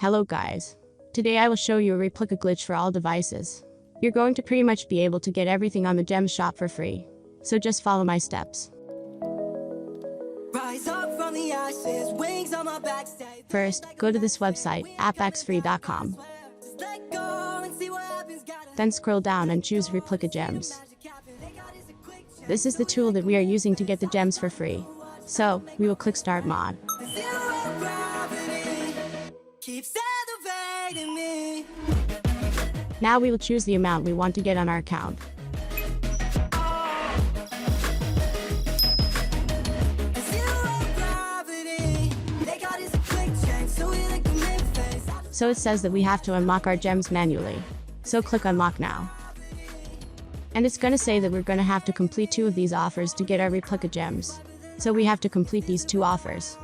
Hello guys. Today I will show you a Replika glitch for all devices. You're going to pretty much be able to get everything on the gem shop for free. So just follow my steps. Rise up from the ashes, wings on my back, First, go to this website, appxfree.com. Then scroll down and choose Replika Gems. This is the tool that we are using to get the gems for free. So, we will click Start Mod. Now we will choose the amount we want to get on our account. So it says that we have to unlock our gems manually. So click Unlock Now. And it's gonna say that we're gonna have to complete 2 of these offers to get our Replika gems. So we have to complete these 2 offers.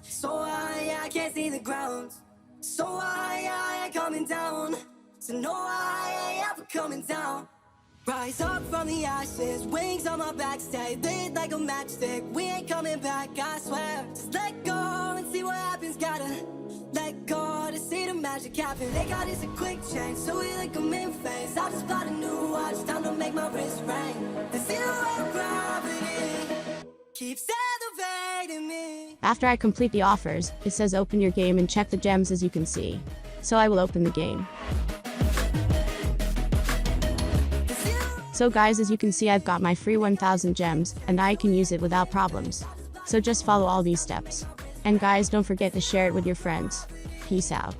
So I can't see the ground. So I ain't coming down. So no, I ain't ever coming down. Rise up from the ashes, wings on my back, stay lit like a matchstick. We ain't coming back, I swear. Just let go and see what happens. Gotta let go to see the magic happen. They got us a quick change, so we like them in phase. I just bought a new watch, time to make my wrist ring. The zero gravity keeps elevating me. After I complete the offers, it says open your game and check the gems as you can see. So I will open the game. So guys, as you can see, I've got my free 1000 gems, and I can use it without problems. So just follow all these steps. And guys, don't forget to share it with your friends. Peace out.